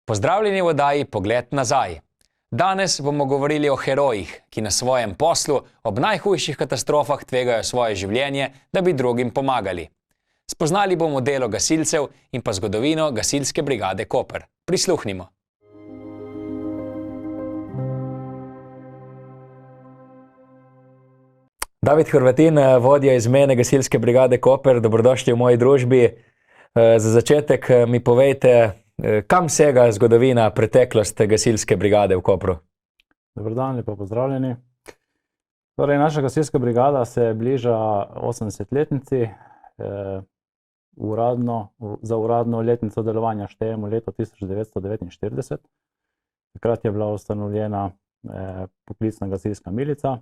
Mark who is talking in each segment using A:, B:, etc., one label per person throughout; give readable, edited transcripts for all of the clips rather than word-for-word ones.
A: Pozdravljeni v oddaji Pogled nazaj. Danes bomo govorili o herojih, ki na svojem poslu ob najhujših katastrofah tvegajo svoje življenje, da bi drugim pomagali. Spoznali bomo delo gasilcev in pa zgodovino Gasilske brigade Koper. Prisluhnimo. David Hrvatin, vodja izmene Gasilske brigade Koper, dobrodošli v moji družbi. Za začetek mi povejte, kam sega zgodovina, preteklost Gasilske brigade v Kopru?
B: Dober dan, lepo pozdravljeni. Torej, naša Gasilska brigada se bliža 80-letnici. Za uradno letnico delovanja štejemo leto 1949. Takrat je bila ustanovljena poklicna gasilska milica.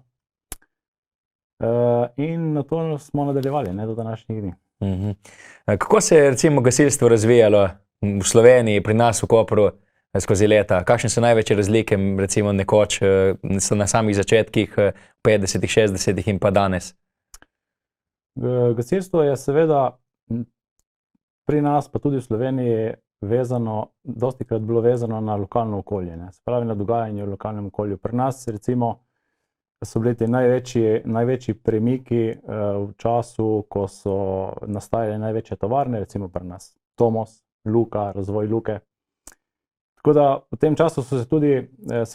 B: In na to smo nadaljevali, do današnjih dni.
A: Kako se je recimo gasilstvo razvijalo v Sloveniji, pri nas v Kopru skozi leta? Kakšne so največje razlike, recimo nekoč so na samih začetkih, v 50-ih, 60-ih in pa danes?
B: Gasilstvo je seveda pri nas, pa tudi v Sloveniji, dostikrat bilo vezano na lokalno okolje. Se pravi, na dogajanje v lokalnem okolju. Pri nas recimo so bili ti največji premiki v času, ko so nastajale največje tovarne, recimo pri nas Tomos, Luka, razvoj Luke. Tako da v tem času se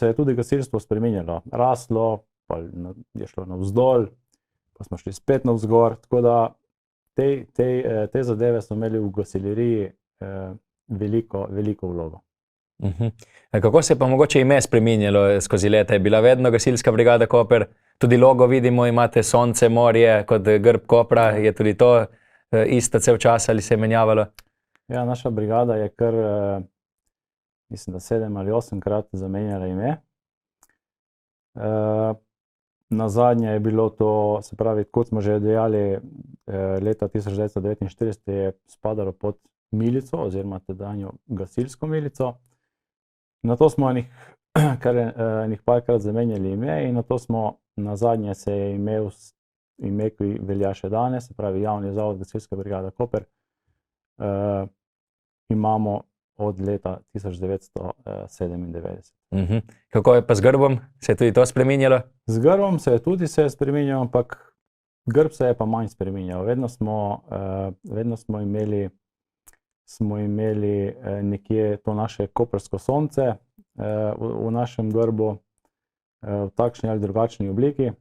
B: je tudi gasilstvo spreminjalo, raslo, pa je šlo navzdol, pa smo šli spet navzgor, tako da te zadeve so imeli v gasileriji veliko vlogo.
A: Kako se je pa mogoče ime spreminjalo skozi leta? Je bila vedno Gasilska brigada Koper? Tudi logo vidimo, imate sonce, morje kot grb Kopra. Je tudi to isto cel čas ali se je menjavalo?
B: Ja, naša brigada je kar, mislim, da 7 ali 8-krat zamenjala ime. Nazadnje je bilo to, se pravi, kot smo že dejali, leta 1949 je spadalo pod milico oziroma tedanjo gasilsko milico. Nato smo enih parkrat zamenjali ime in nato smo nazadnje se je ime, ki velja še danes, se pravi Javni zavod Gasilska brigada Koper, imamo od leta 1997.
A: Kako je pa z grbom? Se je tudi to spreminjalo?
B: Z grbom se je tudi spreminjalo, ampak grb se je pa manj spreminjal. Vedno smo imeli nekje to naše koprsko sonce v našem grbu v takšni ali drugačni obliki.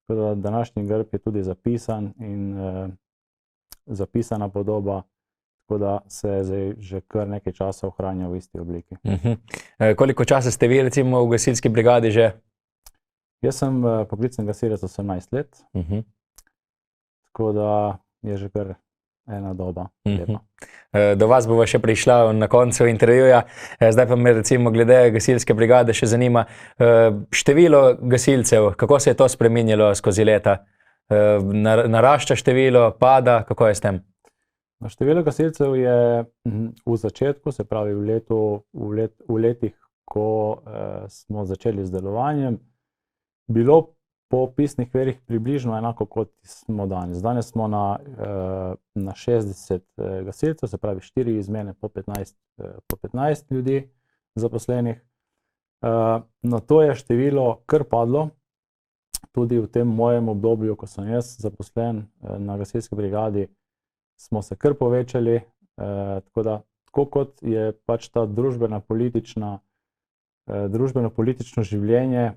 B: Tako da današnji grb je tudi zapisan in zapisana podoba, tako da se zdaj že kar nekaj časa ohranja v isti obliki.
A: Koliko časa ste vi recimo v gasilski brigadi že?
B: Jaz sem poklicni gasilec 18 let, tako da je že kar ena doba.
A: Do vas bova še prišla na koncu intervjuja. Zdaj pa me recimo glede Gasilske brigade še zanima število gasilcev. Kako se je to spreminjalo skozi leta? Narašča število, pada? Kako je s tem?
B: Število gasilcev je v začetku, se pravi v letih, ko smo začeli z delovanjem, bilo po opisnih verjih približno enako kot smo danes. Danes smo na 60 gasilcev, se pravi 4 izmene po 15 ljudi zaposlenih. Nato je število kar padlo, tudi v tem mojem obdobju, ko sem jaz zaposlen na Gasilski brigadi, smo se kar povečali, tako kot je pač ta družbeno-politično življenje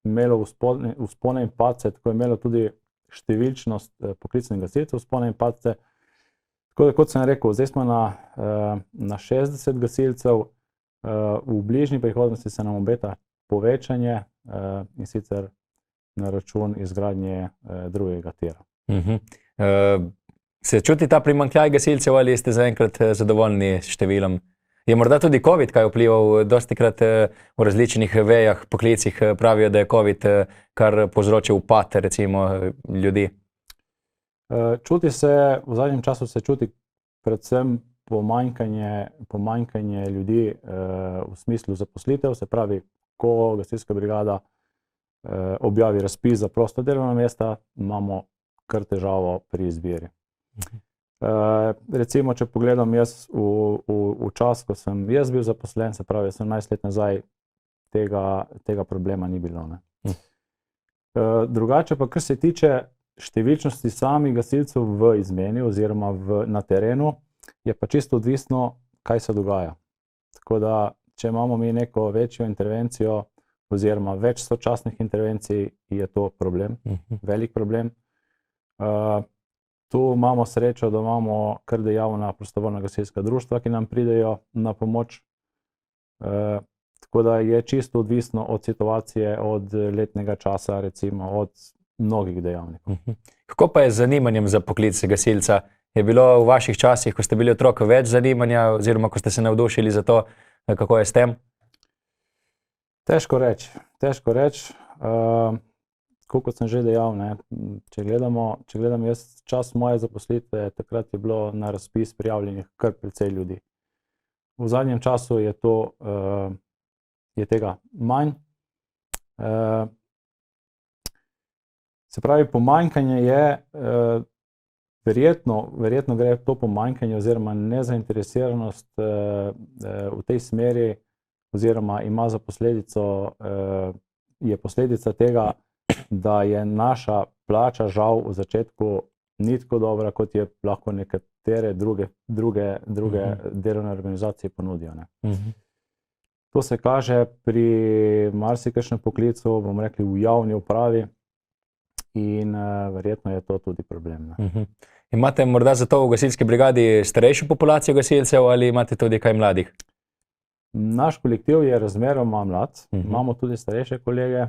B: imelo vzpone in padce, tako je imelo tudi številčnost poklicnih gasilcev vzpone in padce. Tako da, kot sem rekel, zdaj smo na 60 gasilcev, v bližnji prihodnosti se nam obeta povečanje in sicer na račun izgradnje drugega tira.
A: Se čuti ta primanjkljaj gasilcev ali ste zaenkrat zadovoljni s številom? Je morda tudi COVID kaj vplival? Dostikrat v različnih vejah, poklicih pravijo, da je COVID kar povzročil upad recimo ljudi.
B: Čuti se, v zadnjem času se čuti predvsem pomanjkanje ljudi v smislu zaposlitev, se pravi, ko Gasilska brigada objavi razpis za prosta delovna mesta, imamo kar težavo pri izbiri. Recimo, če pogledam jaz v čas, ko sem jaz bil zaposlen, se pravi, 18 let nazaj, tega problema ni bilo. Ne. Drugače pa, kar se tiče številčnosti samih gasilcev v izmeni oziroma na terenu, je pa čisto odvisno, kaj se dogaja. Tako da, če imamo mi neko večjo intervencijo oziroma več sočasnih intervencij, je to problem, velik problem. Tu imamo srečo, da imamo kar dejavna prostovoljna gasilska društva, ki nam pridejo na pomoč. Tako da je čisto odvisno od situacije, od letnega časa, recimo, od mnogih dejavnikov.
A: Kako pa je z zanimanjem za poklic gasilca? Je bilo v vaših časih, ko ste bili otrok, več zanimanja oziroma ko ste se navdušili za to, kako je s tem?
B: Težko reči. Kot sem že dejal, ne, če gledam jaz čas moje zaposlitve, takrat je bilo na razpis prijavljenih kar precej ljudi. V zadnjem času je tega manj. Se pravi, pomanjkanje je, verjetno gre to pomanjkanje oziroma nezainteresiranost v tej smeri oziroma ima za posledico, je posledica tega, da je naša plača žal v začetku ni tako dobra, kot je lahko nekatere druge delovne organizacije ponudijo. Ne. To se kaže pri marsikakšnem poklicu, bomo rekli, v javni upravi in verjetno je to tudi problem. Ne.
A: Imate morda zato v gasilski brigadi starejšo populacijo gasilcev ali imate tudi kaj mladih?
B: Naš kolektiv je razmeroma mlad, imamo tudi starejše kolege,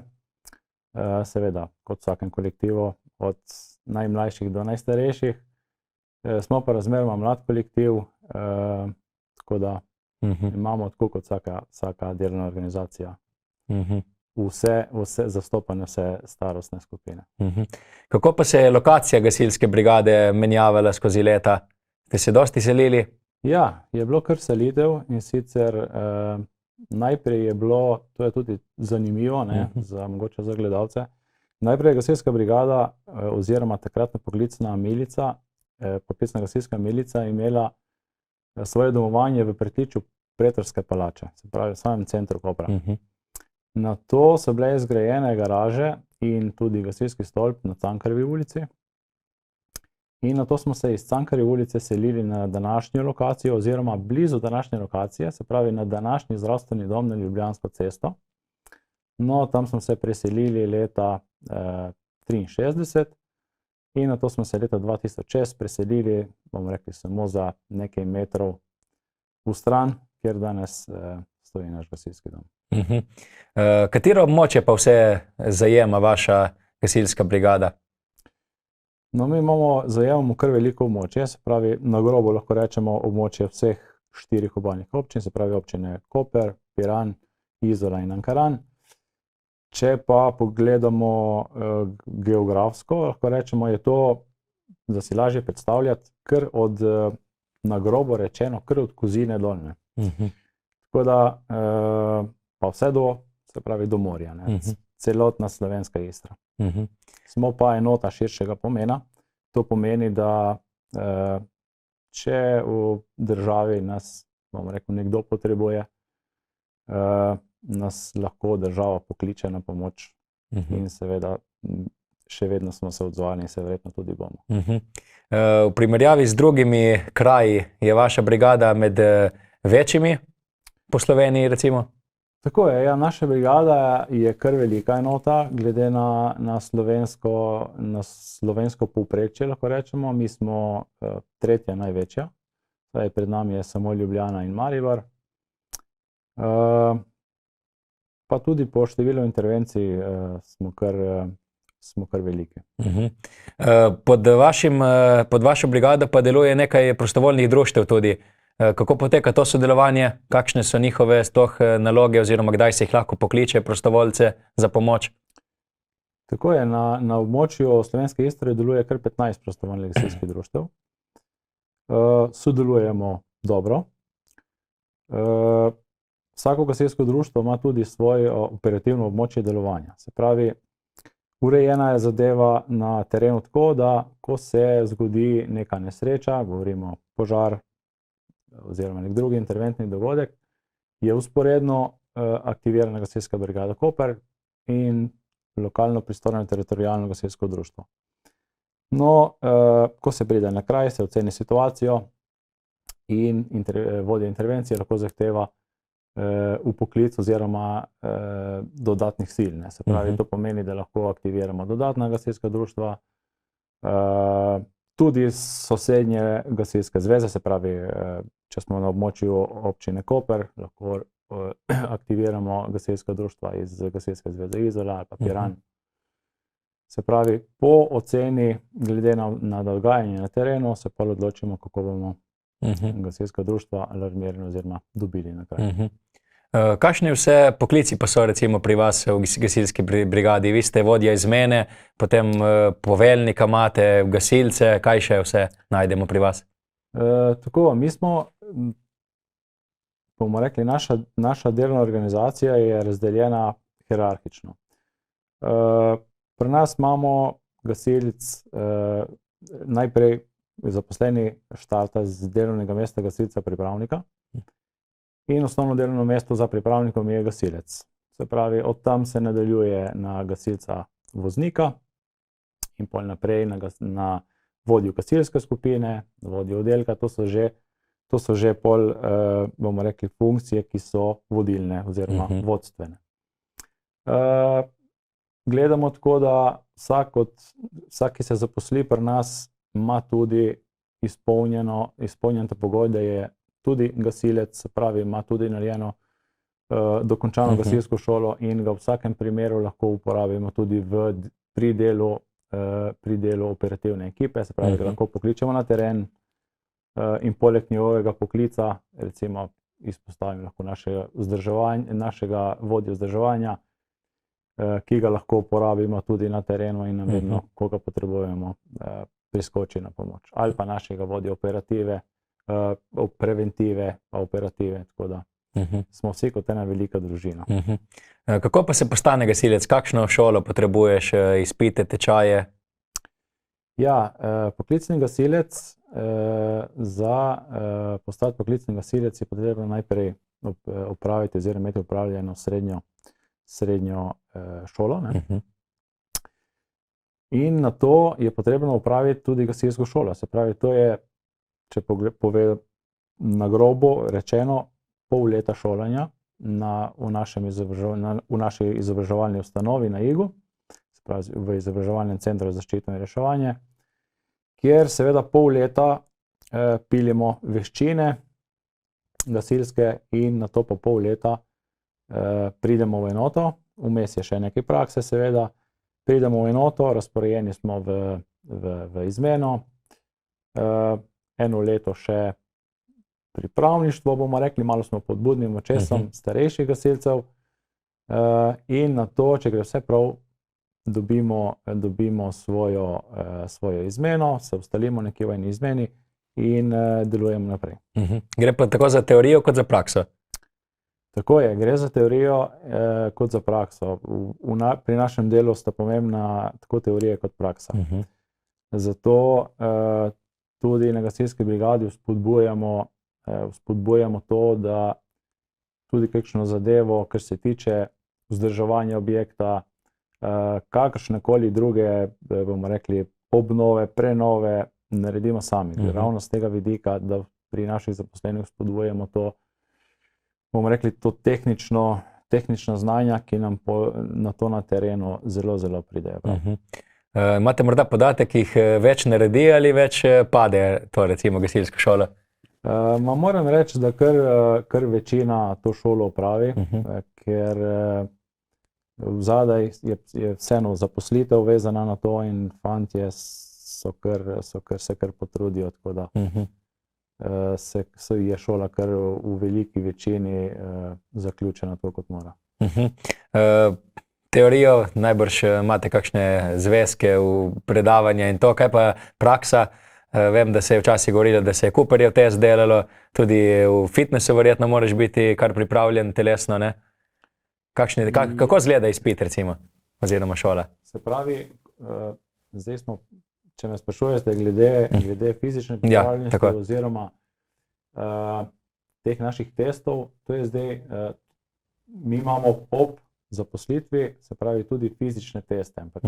B: seveda, kot v vsakem kolektivu, od najmlajših do najstarejših. Smo pa razmeroma mlad kolektiv, tako da imamo tako kot vsaka delovna organizacija. Zastopane vse starostne skupine.
A: Kako pa se je lokacija gasilske brigade menjavala skozi leta? Ste se dosti selili?
B: Ja, je bilo kar selitev in sicer najprej je bilo, to je tudi zanimivo, ne, mogoče za gledalce, najprej je gasilska brigada oziroma takratna poklicna milica, poklicna gasilska milica imela svoje domovanje v pritličju Pretorske palače, se pravi v samem centru Kopra. Nato so bile zgrajene garaže in tudi gasilski stolp na Cankarjevi ulici. In nato smo se iz Cankarjeve ulice selili na današnjo lokacijo oziroma blizu današnje lokacije, se pravi na današnji zdravstveni dom na Ljubljansko cesto. No, tam smo se preselili leta 1963 in nato smo se leta 2006 preselili, bomo rekli, samo za nekaj metrov v stran, kjer danes stoji naš gasilski dom.
A: Katero območje pa vse zajema vaša gasilska brigada?
B: No, mi zajemamo kar veliko območje, se pravi, na grobo lahko rečemo območje vseh 4 obalnih občin, se pravi občine Koper, Piran, Izola in Ankaran. Če pa pogledamo geografsko, lahko rečemo, je to, da si lažje predstavljati, kar od, na grobo rečeno, kar od Kozine dolne. Tako da, pa vse do, se pravi, do morja, ne, celotna slovenska Istra. Smo pa enota širšega pomena. To pomeni, da če v državi nas, bomo rekel, nekdo potrebuje, nas lahko država pokliče na pomoč in seveda še vedno smo se odzvali in se verjetno tudi bomo.
A: V primerjavi z drugimi kraji je vaša brigada med večjimi po Sloveniji, recimo?
B: Tako je, ja, naša brigada je kar velika enota, glede na slovensko povprečje, lahko rečemo. Mi smo tretja največja, pred nami je samo Ljubljana in Maribor. Pa tudi po številu intervencij smo kar veliki.
A: Pod vašo brigado pa deluje nekaj prostovoljnih društev tudi. Kako poteka to sodelovanje? Kakšne so njihove naloge oziroma kdaj se jih lahko pokliče prostovoljce za pomoč?
B: Tako je, na območju Slovenske Istre deluje kar 15 prostovoljnih gasilskih društev. Sodelujemo dobro. Vsako gasilsko društvo ima tudi svoje operativno območje delovanja. Se pravi, urejena je zadeva na terenu tako, da ko se zgodi neka nesreča, govorimo požar oziroma nek drugi interventni dogodek, je vzporedno aktivirana gasilska brigada Koper in lokalno pristojno teritorialno gasilsko društvo. No, ko se pride na kraj, se oceni situacijo in vodja intervencije lahko zahteva vpoklic oziroma dodatnih sil. Ne. Se pravi, to pomeni, da lahko aktiviramo dodatna gasilska društva, tudi sosednje gasilske zveze, se pravi, če smo na območju občine Koper, lahko aktiviramo gasilska društva iz Gasilske zveze Izola ali pa Piran. Se pravi, po oceni, glede na dogajanje na terenu, se pa odločimo, kako bomo gasilska društva alarmirali oziroma dobili na kraj.
A: Kakšni vse poklici pa so recimo pri vas v gasilski brigadi? Vi ste vodja izmene, potem poveljnika imate, gasilce, kaj še vse najdemo pri vas?
B: Tako, mi smo, bomo rekli, naša delovna organizacija je razdeljena hierarhično. Pri nas imamo gasilec, najprej zaposleni štarta z delovnega mesta gasilca pripravnika in osnovno delovno mesto za pripravnikom je gasilec. Se pravi, od tam se nadaljuje na gasilca voznika in pol naprej na vodjo gasilske skupine, vodjo oddelka, to so že pol, bomo rekli, funkcije, ki so vodilne oziroma vodstvene. Gledamo tako, da vsak, ki se zaposli pri nas, ima tudi izpolnjen ta pogoj, da je tudi gasilec, se pravi, ima tudi narejeno dokončano gasilsko šolo in ga v vsakem primeru lahko uporabimo tudi pri delu operativne ekipe, se pravi, ga lahko pokličemo na teren in poleg njegovega poklica, recimo izpostavim lahko našega vodjo vzdrževanja, ki ga lahko uporabimo tudi na terenu in vedno, ko ga potrebujemo, priskoči na pomoč. Ali pa našega vodja operative, preventive, pa operative, tako da smo vsi kot ena velika družina.
A: Kako pa se postane gasilec? Kakšno šolo potrebuješ, izpite, tečaje?
B: Ja, poklicni gasilec, za postati poklicni gasilec je potrebno najprej opraviti oziroma imeti opravljeno srednjo šolo. Ne? In na to je potrebno opraviti tudi gasilsko šolo. Se pravi, to je, če pove na grobo rečeno, pol leta šolanja v naši izobraževalni ustanovi na Igu, se pravi v izobraževalnem centru za zaščito in reševanje, kjer seveda pol leta piljemo veščine gasilske in na to pa pol leta pridemo v enoto, vmes je še nekaj prakse seveda, pridemo v enoto, razporejeni smo v izmeno, eno leto še pripravništvo, bomo rekli, malo smo pod budnim očesom starejših gasilcev in na to, če gre vse prav, dobimo svojo izmeno, se ustalimo nekje v eni izmeni in delujemo naprej.
A: Gre pa tako za teorijo kot za prakso?
B: Tako je, gre za teorijo kot za prakso. Pri našem delu sta pomembna tako teorija kot praksa. Zato tudi na gasilski brigadi spodbujamo to, da tudi kakšno zadevo, kar se tiče vzdrževanja objekta, kakršnekoli druge, bomo rekli, obnove, prenove, naredimo sami. Ravno z tega vidika, da pri naših zaposlenih spodbujamo to, bomo rekli, to tehnična znanja, ki nam na to na terenu zelo, zelo pridejo.
A: Imate morda podatek, ki jih več naredi ali več pade, to recimo gasilsko šolo?
B: Moram reči, da kar večina to šolo opravi, ker vzadaj je vseeno zaposlitev vezana na to in fantje se kar potrudijo, tako da je šola kar v veliki večini zaključena to, kot mora.
A: Teorijo, najbrž imate kakšne zvezke v predavanja in to, kaj pa praksa? Vem, da se je včasih govorilo, da se je Cooperjev test delalo, tudi v fitnessu verjetno moraš biti kar pripravljen telesno, ne? Kako izgleda izpit, recimo? oziroma šole?
B: Se pravi, zdaj smo, če me sprašujete glede fizične pripravljenosti oziroma teh naših testov, to je zdaj, mi imamo ob zaposlitvi, se pravi tudi fizične teste, ampak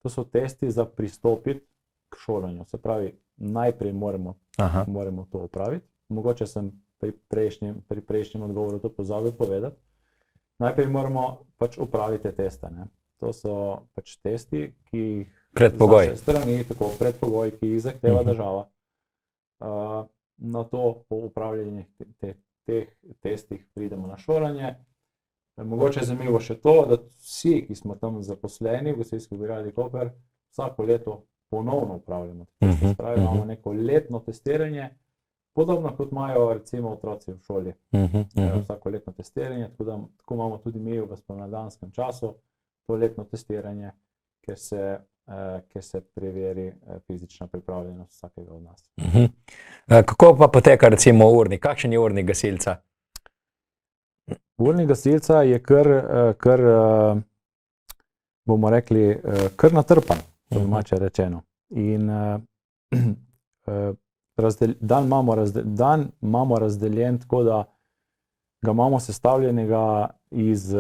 B: to so testi za pristopiti k šolanju, se pravi, najprej moramo to opraviti, mogoče sem pri prejšnjem odgovoru to pozabil povedati, najprej moramo pač opraviti te teste, ne. To so pač testi, ki jih
A: predpogoj.
B: Z naše strani, tako predpogoj, ki jih zahteva država. Na to po upravljanju teh testih pridemo na šolanje. Mogoče je zanimivo še to, da vsi, ki smo tam zaposleni v Gasilski brigadi Koper, vsako leto ponovno upravljamo. Se pravi, imamo neko letno testiranje, podobno kot imajo recimo otroci v šoli. Vsako letno testiranje, tako imamo tudi mi v spomladanskem času to letno testiranje, kjer se preveri fizična pripravljenost vsakega od nas.
A: Kako pa poteka recimo urnik? Kakšen je urnik gasilca?
B: Urnik gasilca je kar bomo rekli, kar natrpan, po domače rečeno. In dan imamo razdeljen tako, da ga imamo sestavljenega iz,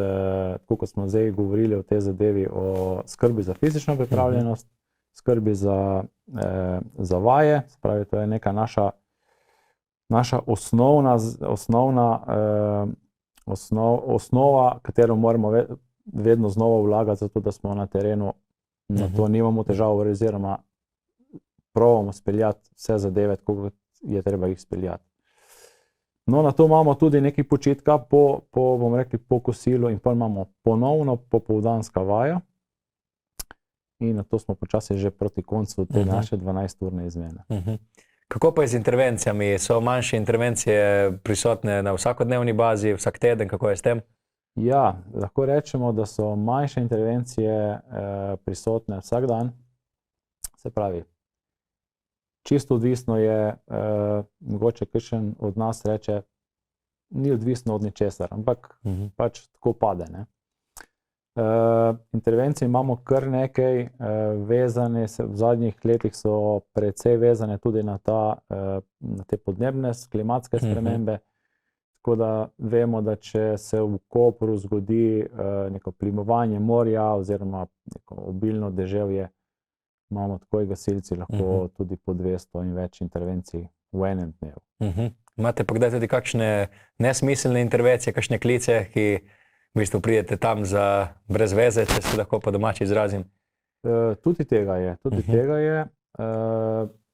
B: tako kot smo zdaj govorili o tej zadevi, o skrbi za fizično pripravljenost, skrbi za vaje, se pravi, to je neka naša osnova, katero moramo vedno znova vlagati, zato da smo na terenu, na to nimamo težav, oziroma probamo speljati vse zadeve, tako kot je treba jih speljati. No, na to imamo tudi nekaj počitka bomo rekli, po kosilu in potem imamo ponovno popoldanska vaja in na to smo počasi že proti koncu te naše 12-urne izmene.
A: Kako pa je z intervencijami? So manjše intervencije prisotne na vsakodnevni bazi, vsak teden, kako je s tem?
B: Ja, lahko rečemo, da so manjše intervencije prisotne vsak dan, se pravi, čisto odvisno je, mogoče kakšen od nas reče, ni odvisno od ničesar, ampak pač tako pade, ne. Intervencij imamo kar nekaj, vezane, v zadnjih letih so precej vezane tudi na te podnebne, klimatske spremembe, tako da vemo, da če se v Kopru zgodi neko plimovanje morja oziroma neko obilno deževje, imamo takoj gasilci lahko tudi po 200 in več intervencij v enem dnevu.
A: Imate pa kdaj tudi kakšne nesmiselne intervencije, kakšne klice, ki v bistvu pridete tam za brez veze, če se lahko po domači izrazim?
B: Tudi tega je.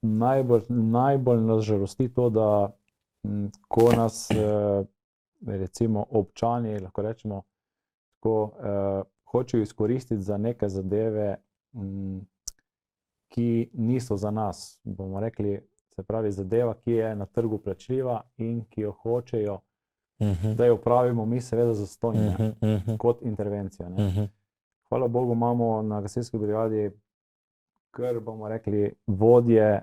B: Najbolj nas žalosti to, da ko nas recimo občani, lahko rečemo, hočejo izkoristiti za neke zadeve, ki niso za nas, bomo rekli, se pravi zadeva, ki je na trgu plačljiva in ki jo hočejo, da jo opravimo mi seveda zastonj, kot intervencija. Hvala Bogu imamo na Gasilski brigadi kar, bomo rekli, vodje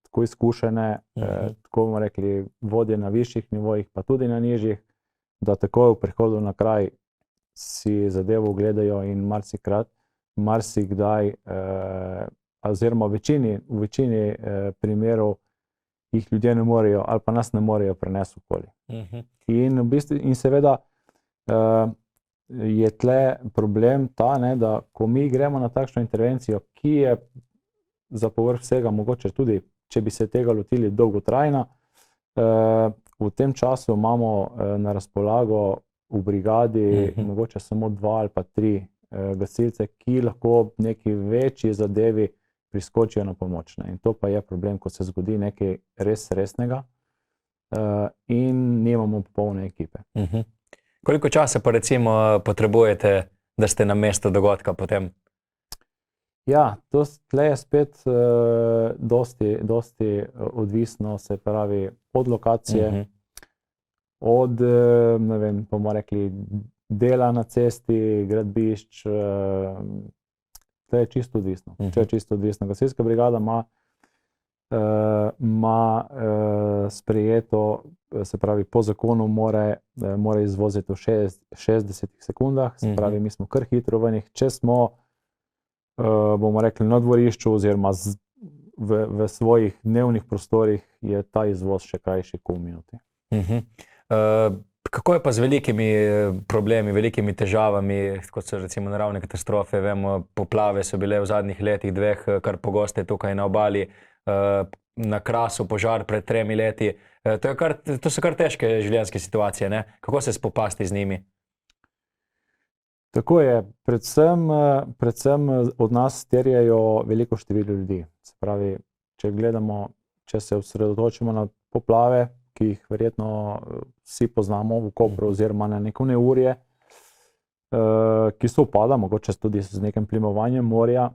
B: tako izkušene, tako bomo rekli, vodje na višjih nivojih, pa tudi na nižjih, da takoj v prihodu na kraj si zadevo ogledajo in marsikdaj, oziroma v večini primerov jih ljudje ne morejo ali pa nas ne morejo prenesti okoli. In seveda je tle problem ta, da ko mi gremo na takšno intervencijo, ki je za povrh vsega mogoče tudi, če bi se tega lotili, dolgotrajna, v tem času imamo na razpolago v brigadi mogoče samo 2 ali pa 3 gasilce, ki lahko neki večji zadevi priskočijo na pomoč. In to pa je problem, ko se zgodi nekaj res resnega in nimamo popolne ekipe.
A: Koliko časa pa recimo potrebujete, da ste na mestu dogodka potem?
B: Ja, tle je spet dosti odvisno, se pravi, od lokacije, od, ne vem, bomo rekli, dela na cesti, gradbišč, to je čisto odvisno. Gasilska brigada ima ima sprejeto, se pravi, po zakonu mora izvoziti v 60 sekundah, se pravi, mi smo kar hitro v njih. Če smo, bomo rekli, na dvorišču oziroma v svojih dnevnih prostorih, je ta izvoz še krajši kot v minuti.
A: Kako je pa z velikimi problemi, velikimi težavami, kot so recimo naravne katastrofe? Vemo, poplave so bile v zadnjih letih, dveh, kar pogosteje tukaj na obali, na Krasu požar pred 3 leti. To so kar težke življenjske situacije, ne? Kako se spopasti z njimi?
B: Tako je. Predvsem od nas terjajo veliko število ljudi. Se pravi, če se osredotočimo na poplave, ki jih verjetno vsi poznamo v Kopru oziroma na neko neurje, ki se upada, mogoče tudi z nekim plimovanjem morja,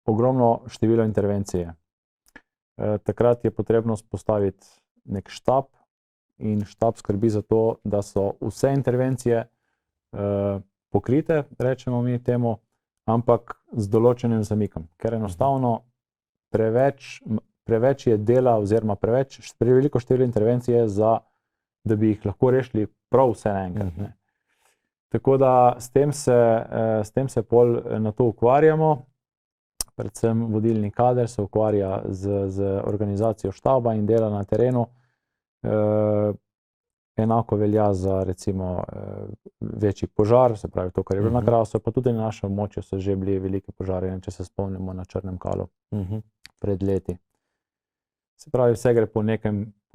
B: ogromno število intervencije. Takrat je potrebno vzpostaviti nek štab in štab skrbi za to, da so vse intervencije pokrite, rečemo mi temu, ampak z določenim zamikom, ker enostavno preveč je dela oziroma preveliko število intervencije, da bi jih lahko rešili prav vse naenkrat, ne. Tako da s tem se pol na to ukvarjamo, predvsem vodilni kader se ukvarja z organizacijo štaba in dela na terenu. Enako velja za recimo večji požar, se pravi to, kar je bilo na Krasu, pa tudi na našem območju so že bili veliki požari, če se spomnimo na Črnem Kalu pred leti. Se pravi, vse gre po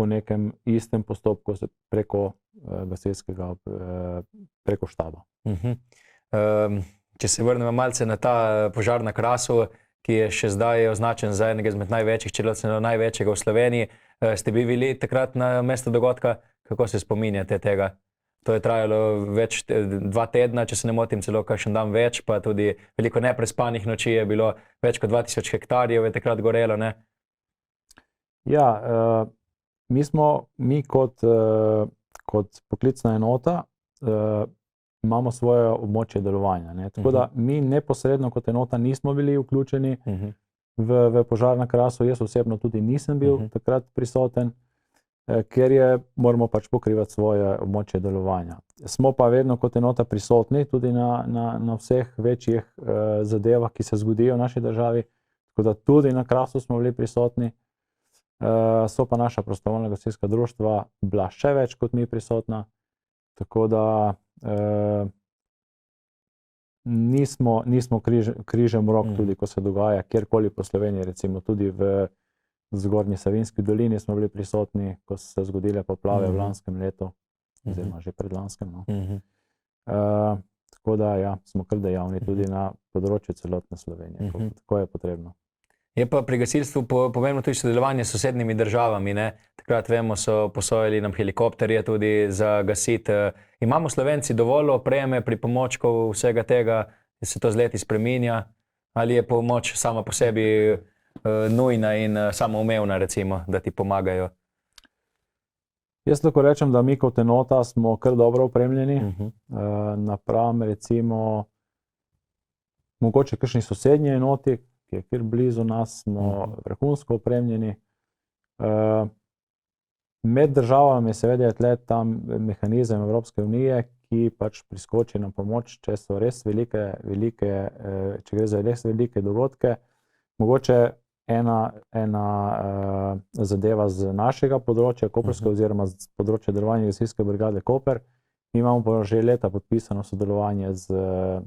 B: nekem istem postopku preko gasilskega, preko štaba.
A: Če se vrnemo malce na ta požar na Krasu, ki je še zdaj označen za enega izmed največjih, če celo največjega v Sloveniji, ste bili takrat na mestu dogodka? Kako se spominjate tega? To je trajalo 2 tedna, če se ne motim, celo kakšen dan več, pa tudi veliko neprespanih noči je bilo, več kot 2000 hektarjev je takrat gorelo, ne?
B: Ja, mi kot poklicna enota imamo svoje območje delovanja, ne. Tako da mi neposredno kot enota nismo bili vključeni v požar na Krasu, jaz osebno tudi nisem bil takrat prisoten, ker moramo pač pokrivati svoje območje delovanja. Smo pa vedno kot enota prisotni tudi na vseh večjih zadevah, ki se zgodijo v naši državi, tako da tudi na Krasu smo bili prisotni. So pa naša prostovoljna gasilska društva bila še več kot mi prisotna, tako da nismo križem rok tudi, ko se dogaja kjerkoli po Sloveniji, recimo tudi v Zgornji Savinjski dolini smo bili prisotni, ko so se zgodile poplave v lanskem letu, oziroma že predlanskem, no. Tako da ja, smo kar dejavni tudi na področju celotne Slovenije, ko je potrebno.
A: Je pa pri gasilstvu pomembno tudi sodelovanje s sosednjimi državami, ne? Takrat vemo, so posojali nam helikopterje tudi za gasiti. Imamo Slovenci dovolj opreme, pripomočkov, vsega tega, se to z leti spreminja? Ali je pomoč sama po sebi nujna in samoumevna, recimo, da ti pomagajo?
B: Jaz lahko rečem, da mi kot enota smo kar dobro opremljeni, napram recimo mogoče kakšni sosednji enoti, ki je kjer blizu nas, smo vrhunsko opremljeni. Med državami seveda je tle tam mehanizem Evropske unije, ki pač priskoči na pomoč, če so res če gre za res velike dogodke. Mogoče ena zadeva z našega področja, koprskega oziroma z področja delovanja gasilske brigade Koper. Imamo pa že leta podpisano sodelovanje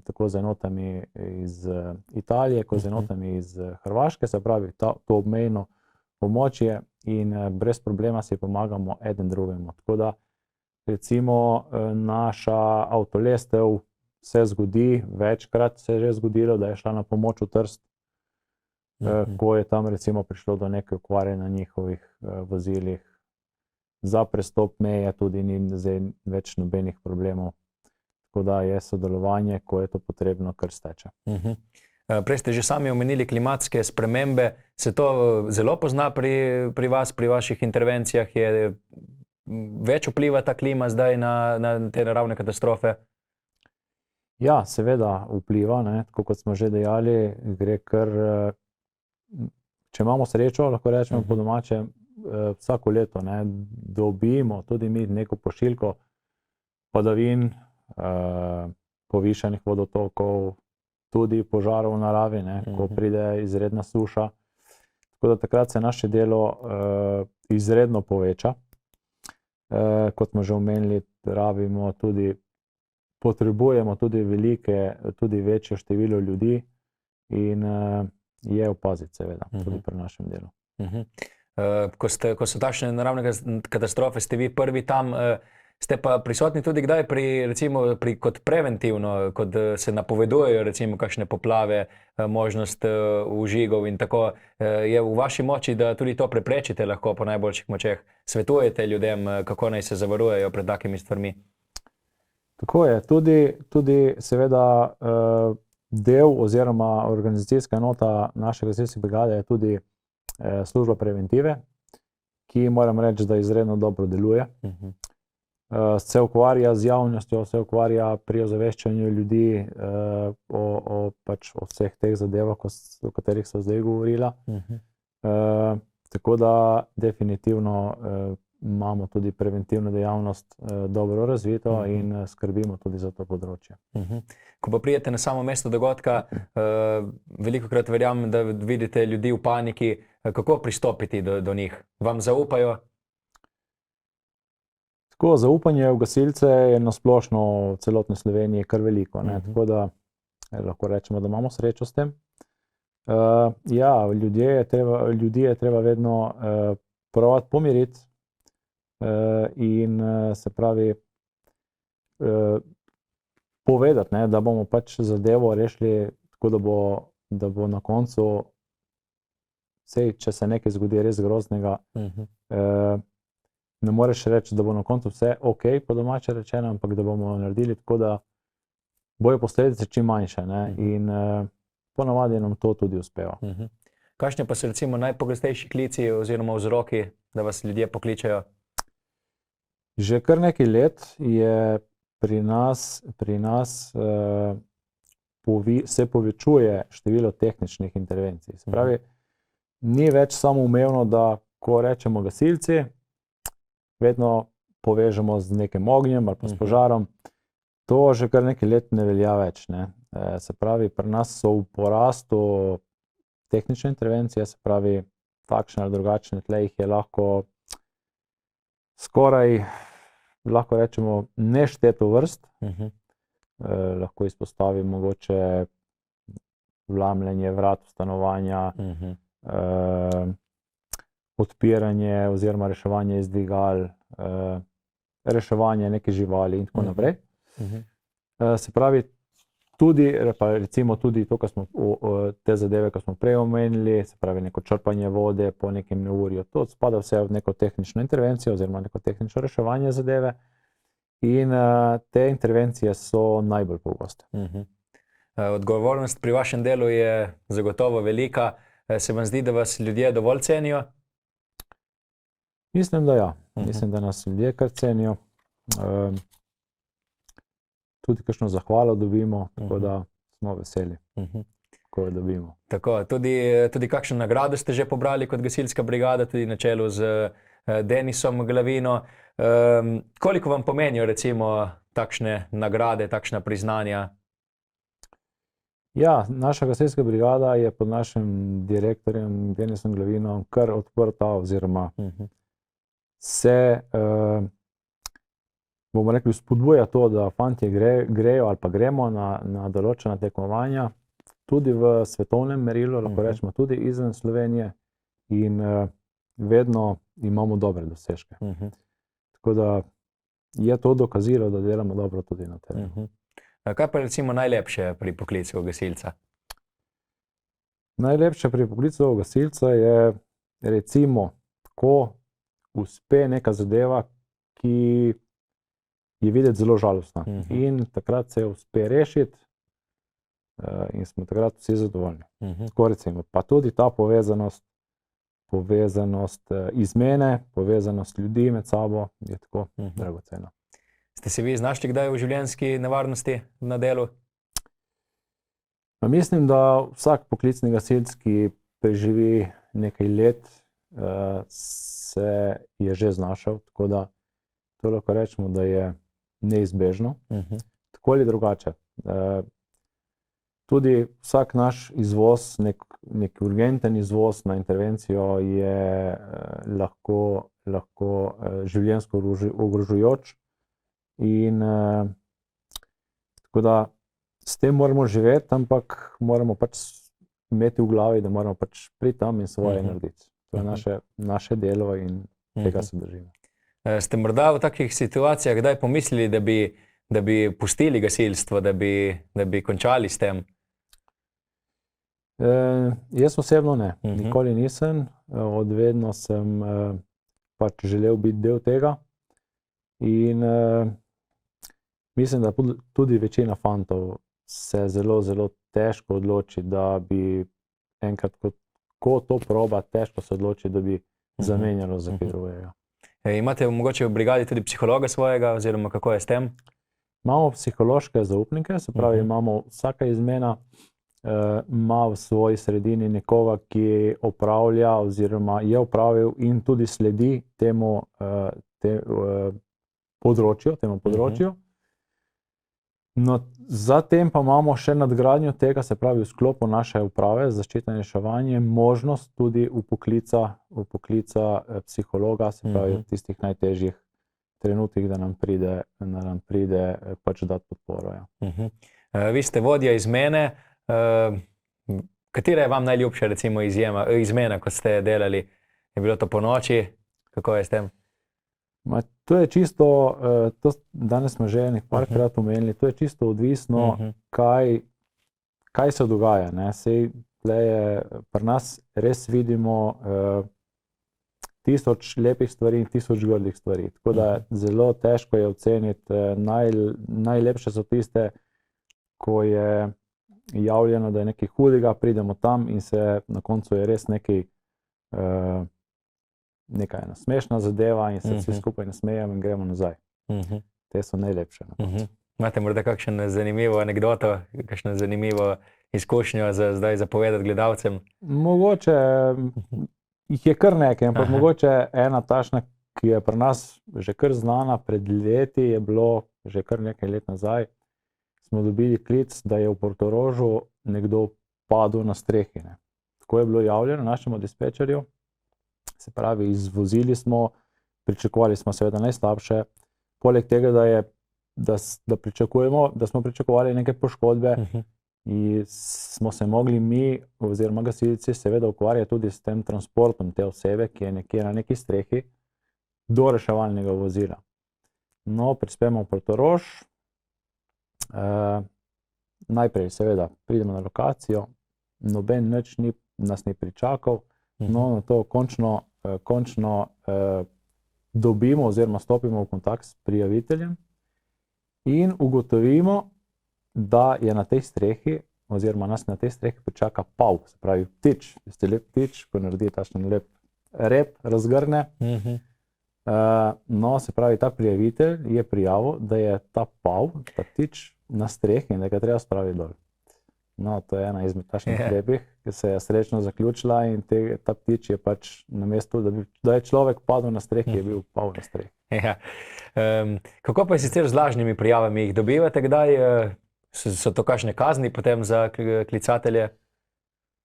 B: tako z enotami iz Italije, kot z enotami iz Hrvaške, se pravi to obmejno območje, in brez problema si pomagamo eden drugemu. Tako da recimo naša avtolestev se zgodi, večkrat se je že zgodilo, da je šla na pomoč v Trst, ko je tam recimo prišlo do neke okvare na njihovih vozilih. Za prestop meje tudi ni zdaj več nobenih problemov. Tako da je sodelovanje, ko je to potrebno, kar steče.
A: Prej ste že sami omenili klimatske spremembe. Se to zelo pozna pri vas, pri vaših intervencijah? Je več vpliva ta klima zdaj na te naravne katastrofe?
B: Ja, seveda vpliva, ne. Tako kot smo že dejali, gre kar, če imamo srečo, lahko rečemo
A: Mhm.
B: po domače, vsako leto dobimo tudi mi neko pošiljko padavin, povišanih vodotokov, tudi požarov v naravi, ko pride izredna suša. Tako da takrat se naše delo izredno poveča. Kot smo že omenili, potrebujemo tudi večje število ljudi in je opaziti seveda tudi pri našem delu.
A: Ko so takšne naravne katastrofe, ste vi prvi tam, ste pa prisotni tudi kdaj kot preventivno, kot se napovedujejo recimo kakšne poplave, možnost vžigov in tako. Je v vaši moči, da tudi to preprečite lahko po najboljših močeh? Svetujete ljudem, kako naj se zavarujejo pred takimi stvarmi?
B: Tako je, tudi seveda del oziroma organizacijska enota naše gasilske brigade je tudi služba preventive, ki moram reči, da izredno dobro deluje. Se ukvarja z javnostjo, se ukvarja pri ozaveščanju ljudi o vseh teh zadevah, o katerih so zdaj govorila. Tako da definitivno imamo tudi preventivno dejavnost dobro razvito in skrbimo tudi za to področje.
A: Ko pa pridete na samo mesto dogodka, velikokrat verjamem, da vidite ljudi v paniki. Kako pristopiti do njih? Vam zaupajo?
B: Tako, zaupanje v gasilce je na splošno v celotni Sloveniji kar veliko, tako da lahko rečemo, da imamo srečo s tem. Ja, ljudi je treba vedno probati pomiriti in se pravi povedati, da bomo pač zadevo rešili tako, da bo na koncu, sej, če se nekaj zgodi res groznega, ne moreš reči, da bo na koncu vse ok, po domače rečeno, ampak da bomo naredili tako, da bojo posledice čim manjše, in ponavadi nam to tudi uspeva.
A: Kakšni pa so recimo najpogostejši klici oziroma vzroki, da vas ljudje pokličejo?
B: Že kar nekaj let je pri nas se povečuje število tehničnih intervencij. Se pravi, ni več samoumevno, da ko rečemo gasilci, vedno povežemo z nekim ognjem ali pa s požarom. To že kar nekaj let ne velja več. Se pravi, pri nas so v porastu tehnične intervencije, se pravi, takšne ali drugačne, tle jih je lahko skoraj, lahko rečemo, nešteto vrst. Lahko izpostavim mogoče vlamljanje vrat stanovanja, odpiranje oziroma reševanje iz dvigal, reševanje neke živali in tako naprej. Se pravi, recimo tudi to, te zadeve, ki smo prej omenili, se pravi neko črpanje vode po nekem neurju, to spada vse v neko tehnično intervencijo oziroma neko tehnično reševanje zadeve in te intervencije so najbolj pogoste.
A: Odgovornost pri vašem delu je zagotovo velika. Se vam zdi, da vas ljudje dovolj cenijo?
B: Mislim, da ja. Mislim, da nas ljudje kar cenijo. Tudi kakšno zahvalo dobimo, tako da smo veseli, ko jo dobimo.
A: Tako, tudi kakšno nagrado ste že pobrali kot gasilska brigada, tudi na čelu z Denisom Glavino. Koliko vam pomenijo recimo takšne nagrade, takšna priznanja?
B: Ja, naša gasilska brigada je pod našim direktorjem Denisom Glavinom kar odprta oziroma se, bomo rekli, spodbuja to, da fantje grejo ali pa gremo na določena tekmovanja, tudi v svetovnem merilu, lahko rečemo tudi izven Slovenije in vedno imamo dobre dosežke. Tako da je to dokazilo, da delamo dobro tudi na terenu.
A: Kaj pa recimo najlepše pri poklicu gasilca?
B: Najlepše pri poklicu gasilca je recimo, ko uspe neka zadeva, ki je videti zelo žalostna. In takrat se uspe rešiti in smo takrat vsi zadovoljni. Tako recimo, pa tudi ta povezanost izmene, povezanost ljudi med sabo je tako dragocena.
A: Ste se vi znašli kdaj v življenjski nevarnosti na delu?
B: Mislim, da vsak poklicni gasilec, ki preživi nekaj let se je že znašel, tako da to lahko rečemo, da je neizbežno, tako ali drugače. Tudi vsak naš izvoz, nek urgenten izvoz na intervencijo je lahko življenjsko ogrožujoč in tako da s tem moramo živeti, ampak moramo pač imeti v glavi, da moramo pač priti tam in svoje narediti. To je naše delo in tega se držimo.
A: Ste morda v takih situacijah kdaj pomislili, da bi pustili gasilstvo, da bi končali s tem?
B: Jaz osebno ne. Nikoli nisem. Od vedno sem pač želel biti del tega in mislim, da tudi večina fantov se zelo, zelo težko odloči, da bi enkrat, ko to proba, težko se odloči, da bi zamenjalo za kaj drugega.
A: Imate mogoče v brigadi tudi psihologa svojega, oziroma kako je s tem?
B: Imamo psihološke zaupnike, se pravi, imamo vsaka izmena ima v svoji sredini nekoga, ki opravlja oziroma je opravil in tudi sledi temu področju. No, zatem pa imamo še nadgradnjo tega, se pravi v sklopu naše uprave za zaščito in reševanje, možnost tudi vpoklica psihologa, se pravi v tistih najtežjih trenutkih, da nam pride pač dati podporo. Ja.
A: Vi ste vodja izmene. Katera je vam najljubša recimo izmena, ko ste delali? Je bilo to po noči? Kako je s tem?
B: To je čisto, danes smo že nekajkrat omenili, to je čisto odvisno, kaj se dogaja. Pri nas res vidimo 1000 lepih stvari in 1000 grdih stvari. Tako da zelo težko je oceniti. Najlepše so tiste, ko je javljeno, da je nekaj hudega, pridemo tam in se na koncu je res neka ena smešna zadeva in se vsi skupaj nasmejemo in gremo nazaj. Te so najlepše.
A: Imate morda kakšno zanimivo anekdoto, kakšno zanimivo izkušnjo zdaj zapovedati gledalcem?
B: Mogoče jih je kar nekaj, ampak mogoče ena takšna, ki je pri nas že kar znana, pred leti je bilo, že kar nekaj let nazaj, smo dobili klic, da je v Portorožu nekdo padel na strehi. Tako je bilo javljeno našemu dispečerju. Se pravi, izvozili smo, pričakovali smo seveda najslabše. Poleg tega, da smo pričakovali neke poškodbe, in smo se mogli mi oziroma gasilci seveda ukvarjati tudi s tem transportom te osebe, ki je nekje na neki strehi, do reševalnega vozila. No, prispemo v Portorož. Najprej seveda pridemo na lokacijo, noben nič nas ni pričakal, no na to končno dobimo oziroma stopimo v kontakt s prijaviteljem in ugotovimo, da je na tej strehi oziroma nas na tej strehi pričaka pav, se pravi ptič. Veste, lep ptič, ko naredi takšen lep rep, razgrne. No, se pravi, ta prijavitelj je prijavil, da je ta pav, ta ptič na strehi in da ga treba spraviti dol. No, to je ena izmed takšnih lepih, ki se je srečno zaključila in ta ptič je pač na mestu, da je človek padel na strehi, je bil pav na strehi.
A: Kako pa je sicer z lažnimi prijavami? Jih dobivate kdaj? So to kakšne kazni potem za klicatelje?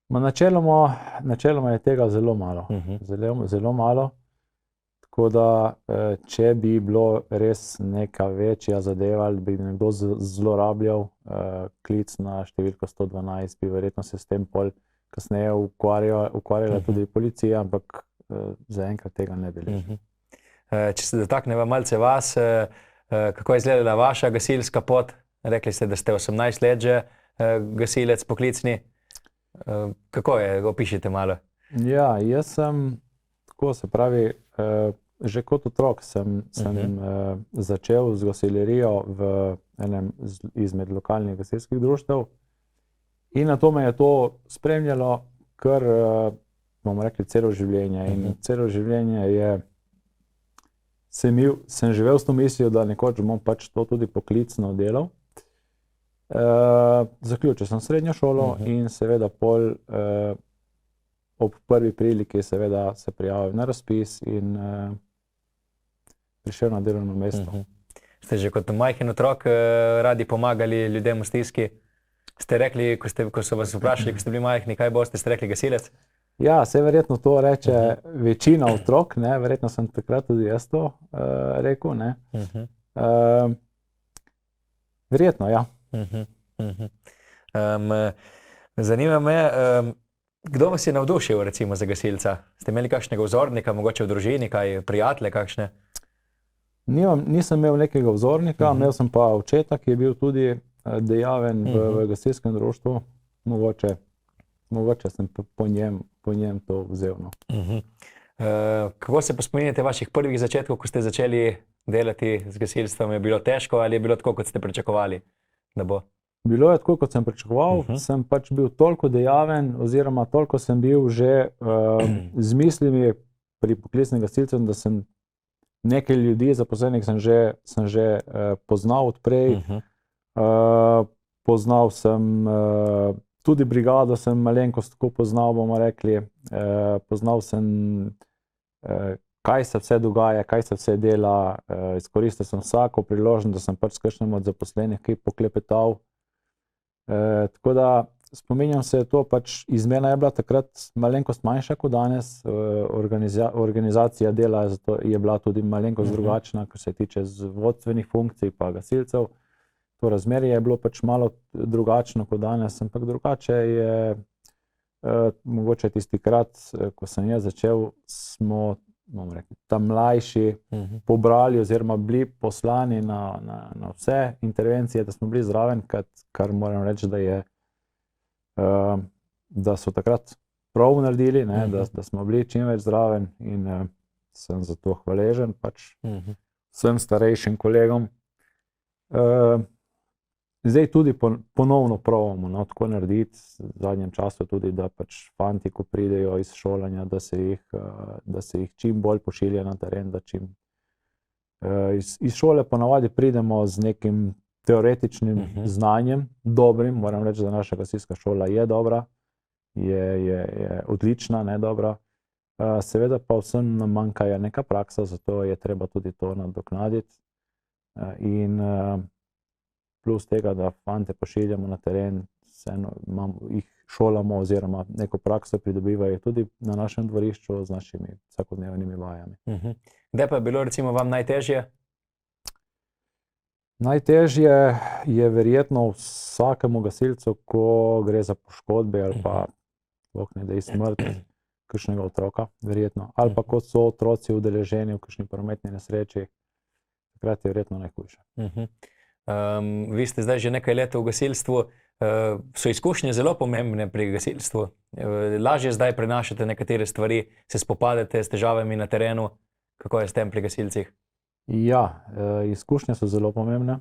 B: Načeloma je tega zelo malo. Zelo malo. Tako da, če bi bilo res neka večja zadeva ali bi nekdo zlorabljal klic na številko 112, bi verjetno se s tem pol kasneje ukvarjala tudi policija, ampak zaenkrat tega ne beleži.
A: Če se dotakneva malce vas, kako je izgledala vaša gasilska pot? Rekli ste, da ste 18 let že gasilec poklicni. Kako je? Opišite malo.
B: Ja, jaz sem, tako se pravi, že kot otrok sem začel z gasilerijo v enem izmed lokalnih gasilskih društev in na to me je to spremljalo kar, bomo rekli, celo življenje. In celo življenje sem živel s to mislijo, da nekoč bom pač to tudi poklicno delal. Zaključil sem srednjo šolo in seveda pol ob prvi priliki seveda se prijavil na razpis in prišel na delovno mesto.
A: Ste že kot majhen otrok radi pomagali ljudem v stiski? Ste rekli, ko so vas vprašali, ko ste bili majhni, kaj boste, ste rekli gasilec?
B: Ja, se verjetno to reče večina otrok, ne? Verjetno sem takrat tudi jaz to rekel. Ne? Verjetno, ja.
A: Zanima me, kdo vas je navdušil recimo za gasilca? Ste imeli kakšnega vzornika, mogoče v družini, kaj prijatelje kakšne?
B: Nisem imel nekega vzornika, imel sem pa očeta, ki je bil tudi dejaven v gasilskem društvu. Mogoče sem po njem to vzel. No.
A: Kako se pa spominjate vaših prvih začetkov, ko ste začeli delati z gasilstvom? Je bilo težko ali je bilo tako, kot ste pričakovali, da bo?
B: Bilo je tako, kot sem pričakoval. Sem pač bil toliko dejaven oziroma toliko sem bil že z mislimi pri poklicnem gasilcem, da sem nekaj ljudi zaposlenih sem že poznal odprej. Poznal sem tudi brigado, sem malenkost tako poznal, bomo rekli. Poznal sem, kaj se vse dogaja, kaj se vse dela. Izkoristil sem vsako priložnost, da sem pač s kakšnim od zaposlenih kaj poklepetal. Tako da spominjam se, to pač izmena je bila takrat malenkost manjša kot danes. Organizacija dela je bila tudi malenkost drugačna, kar se tiče vodstvenih funkcij pa gasilcev. To razmerje je bilo pač malo drugačno kot danes, ampak drugače je mogoče tistikrat, ko sem jaz začel, smo, bomo rekli, tam mlajši pobrali oziroma bili poslani na vse intervencije, da smo bili zraven, kar moram reči, da so takrat prav naredili, ne, da smo bili čim več zraven in sem za to hvaležen pač vsem starejšim kolegom. Zdaj tudi ponovno probamo tako narediti, v zadnjem času tudi, da pač fanti, ko pridejo iz šolanja, da se jih čim bolj pošilja na teren, da iz šole ponavadi pridemo z nekim teoretičnim znanjem, dobrim, moram reči, da naša gasilska šola je dobra, je odlična, ne dobra. Seveda pa vsem nam manjka neka praksa, zato je treba tudi to nadoknaditi. In plus tega, da fante pošiljamo na teren, jih šolamo oziroma neko prakso pridobivajo tudi na našem dvorišču z našimi vsakodnevnimi vajami.
A: Kdaj pa je bilo recimo vam najtežje?
B: Najtežje je verjetno vsakemu gasilcu, ko gre za poškodbe ali pa bog ne daj smrt kakšnega otroka, verjetno. Ali pa ko so otroci udeleženi v kakšni prometni nesreči, takrat je verjetno najhujše.
A: Vi ste zdaj že nekaj let v gasilstvu. So izkušnje zelo pomembne pri gasilstvu? Lažje zdaj prenašate nekatere stvari, se spopadete s težavami na terenu? Kako je s tem pri gasilcih?
B: Ja, izkušnje so zelo pomembne.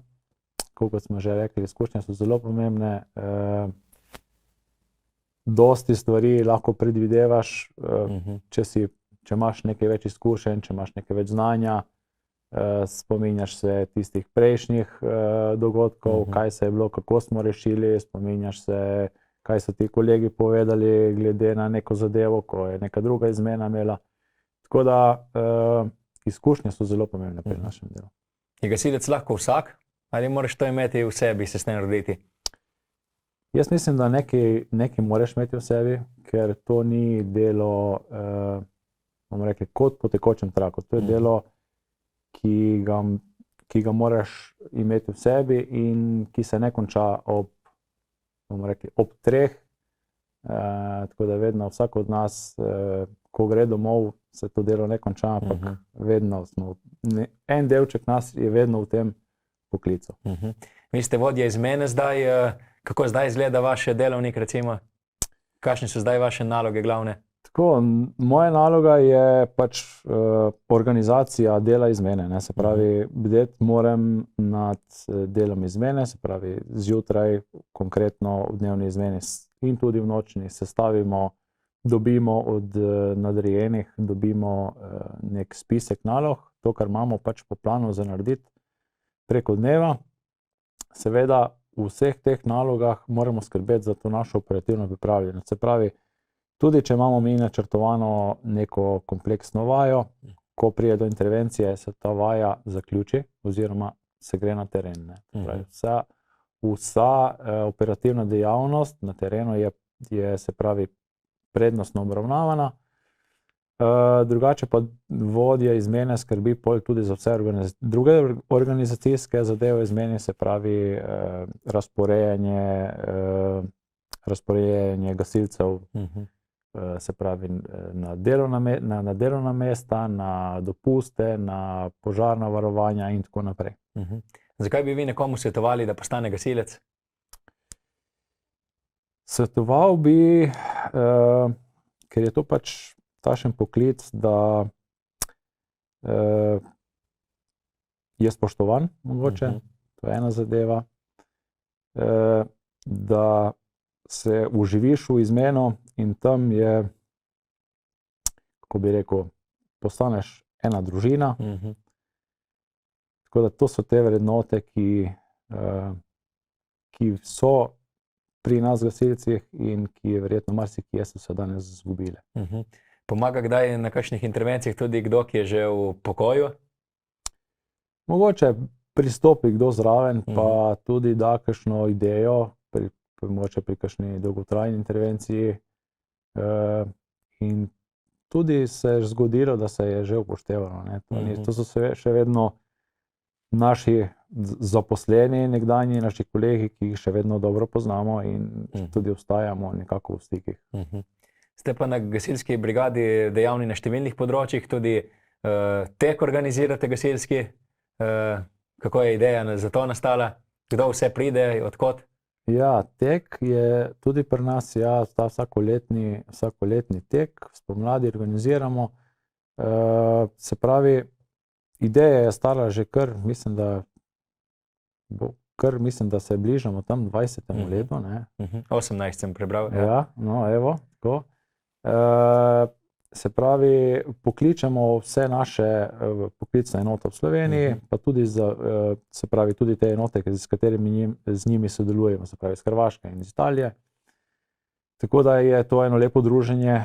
B: Kot smo že rekli, izkušnje so zelo pomembne. Dosti stvari lahko predvidevaš, če imaš nekaj več izkušenj, če imaš nekaj več znanja. Spominjaš se tistih prejšnjih dogodkov, kaj se je bilo, kako smo rešili, spominjaš se, kaj so ti kolegi povedali glede na neko zadevo, ko je neka druga izmena imela. Tako da izkušnje so zelo pomembne pri našem delu.
A: Je gasilec lahko vsak ali moraš to imeti v sebi, se s tem roditi?
B: Jaz mislim, da nekaj moraš imeti v sebi, ker to ni delo, bomo rekli, kot po tekočem traku. To je delo, ki ga moraš imeti v sebi in ki se ne konča bomo rekli, ob 3. Tako da vedno vsak od nas, ko gre domov, se to delo ne konča, ampak vedno en delček nas je vedno v tem poklicu.
A: Vi ste vodja izmene zdaj, kako zdaj izgleda vaš delovnik recimo? Kakšne so zdaj vaše naloge glavne?
B: Tako, moja naloga je pač organizacija dela izmene, ne, se pravi, bdeti moram nad delom izmene, se pravi, zjutraj, konkretno v dnevni izmeni in tudi v nočni sestavimo, dobimo od nadrejenih, dobimo nek spisek nalog, to, kar imamo pač po planu za narediti preko dneva. Seveda v vseh teh nalogah moramo skrbeti za to našo operativno pripravljenost. Se pravi, Tudi če imamo mi načrtovano neko kompleksno vajo, ko pride do intervencije, se ta vaja zaključi oziroma se gre na teren. Ne. Torej, vsa operativna dejavnost na terenu je se pravi prednostno obravnavana. Drugače pa vodja izmene skrbi pol tudi za vse druge organizacijske zadeve izmene, se pravi razporejanje gasilcev, se pravi na delovna mesta, na dopuste, na požarna varovanja in tako naprej.
A: Zakaj bi vi nekomu svetovali, da postane gasilec?
B: Svetoval bi, ker je to pač takšen poklic, da je spoštovan mogoče, to je ena zadeva, da se uživiš v izmeno in tam je, kako bi rekel, postaneš ena družina. Tako da to so te vrednote, ki so pri nas gasilcih in ki verjetno marsikje so se danes izgubile.
A: Pomaga kdaj na kakšnih intervencijah tudi kdo, ki je že v pokoju?
B: Mogoče pristopi kdo zraven, pa tudi da kakšno idejo, mogoče pri kakšni dolgotrajni intervenciji. In tudi se je zgodilo, da se je že upoštevalo. To so še vedno naši zaposleni, nekdanji naši kolegi, ki jih še vedno dobro poznamo in tudi ostajamo nekako v stikih.
A: Ste pa na gasilski brigadi dejavni na številnih področjih, tudi tek organizirate gasilski. Kako je ideja za to nastala? Kdo vse pride, odkot?
B: Ja, tek je tudi pri nas, ta vsakoletni tek, spomladi organiziramo. Se pravi, ideja je stala že mislim, da se bližamo tam 20. letu.
A: 18 sem prebral.
B: Ja, no evo, tako. Se pravi, pokličemo vse naše poklicne enote v Sloveniji, pa tudi se pravi, tudi te enote, s katerimi z njimi sodelujemo, se pravi iz Hrvaške in iz Italije. Tako da je to eno lepo druženje,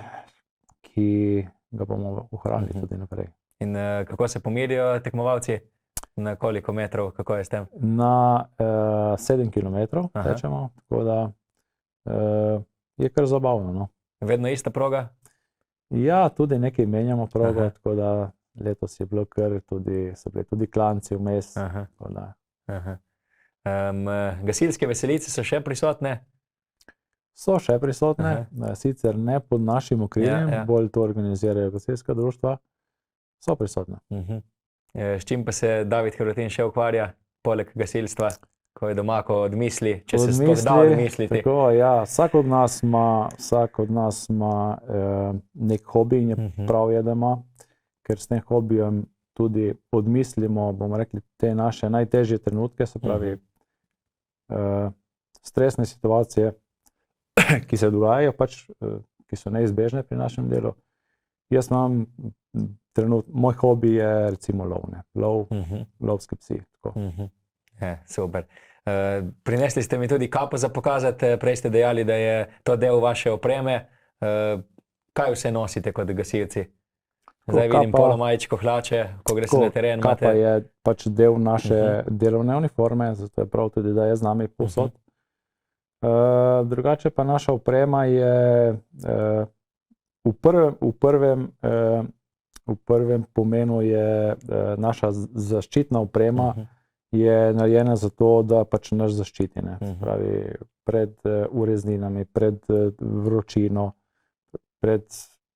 B: ki ga bomo ohranili tudi naprej.
A: In kako se pomerijo tekmovalci? Na koliko metrov, kako je s tem?
B: Na 7 kilometrov tečemo, tako da je kar zabavno, no.
A: Vedno ista proga?
B: Ja, tudi nekaj menjamo progo, tako da letos je bilo kar tudi, so bili tudi klanci vmes.
A: Gasilske veselice so še prisotne?
B: So še prisotne, sicer ne pod našim okriljem, bolj to organizirajo gasilska društva, so prisotne.
A: S čim pa se David Hrvatin še ukvarja, poleg gasilstva, ko je doma, ko odmisli, če se sploh da odmisliti?
B: Tako, ja, vsak od nas ima nek hobi in je prav je, da ima, ker s tem hobijem tudi odmislimo, bomo rekli, te naše najtežje trenutke, se pravi stresne situacije, ki se dogajajo pač, ki so neizbežne pri našem delu. Jaz imam moj hobi je recimo lovski psi.
A: Super. Prinesli ste mi tudi kapo za pokazati, prej ste dejali, da je to del vaše opreme. Kaj vse nosite kot gasilci? Zdaj vidim polomajčko, hlače, ko gre se na teren.
B: Kapa je pač del naše delovne uniforme, zato je prav tudi, da je z nami povsod. Drugače pa naša oprema je v prvem pomenu je naša zaščitna oprema je narejena za to, da pač nas zaščiti, ne. Se pravi, pred urezninami, pred vročino, pred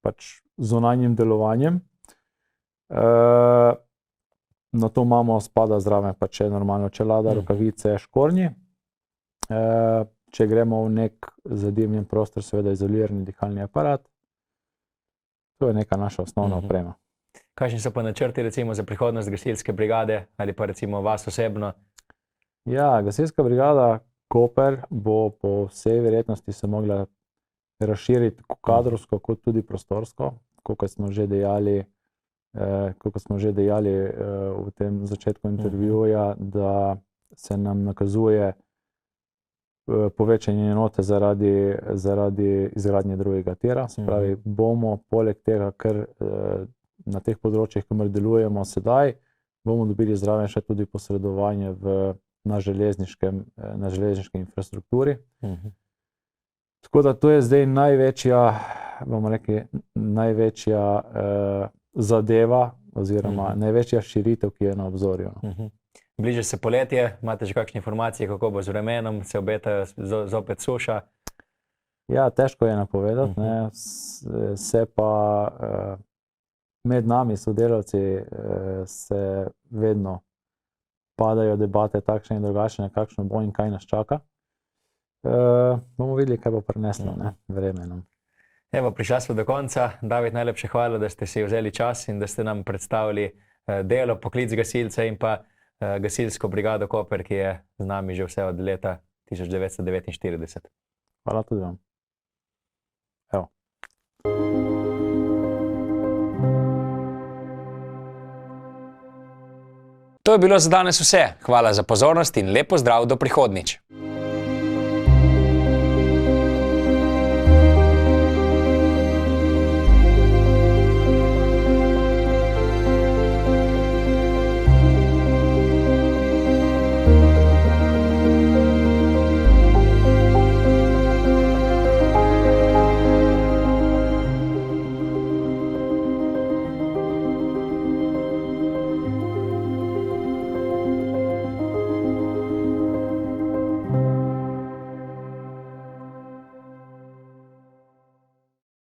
B: pač zunanjim delovanjem. Na to spada zraven pač normalno čelada, rokavice, škornji. Če gremo v nek zadimljen prostor, seveda izolirani dihalni aparat. To je neka naša osnovna oprema.
A: Kakšni so pa načrti recimo za prihodnost gasilske brigade ali pa recimo vas osebno?
B: Ja, gasilska brigada Koper bo po vsej verjetnosti se mogla razširiti kadrovsko kot tudi prostorsko, kot smo že dejali v tem začetku intervjuja, da se nam nakazuje povečanje enote zaradi izgradnje drugega tira. Se pravi, bomo poleg tega, ker na teh področjih, kamor delujemo sedaj, bomo dobili zraven še tudi posredovanje na železniški infrastrukturi. Tako da to je zdaj največja zadeva oziroma največja širitev, ki je na obzorju.
A: Bliže se poletje, imate že kakšne informacije, kako bo z vremenom, se obeta zopet suša?
B: Ja, težko je napovedati, ne. Se pa med nami sodelavci se vedno padajo debate takšne in drugačne, kakšno bo in kaj nas čaka. Bomo videli, kaj bo prineslo, ne, vremenom.
A: Evo, prišla smo do konca. David, najlepše hvala, da ste si vzeli čas in da ste nam predstavili delo, poklic gasilca in pa gasilsko brigado Koper, ki je z nami že vse od leta 1949.
B: Hvala tudi vam. Evo.
A: To je bilo za danes vse. Hvala za pozornost in lep pozdrav do prihodnjič.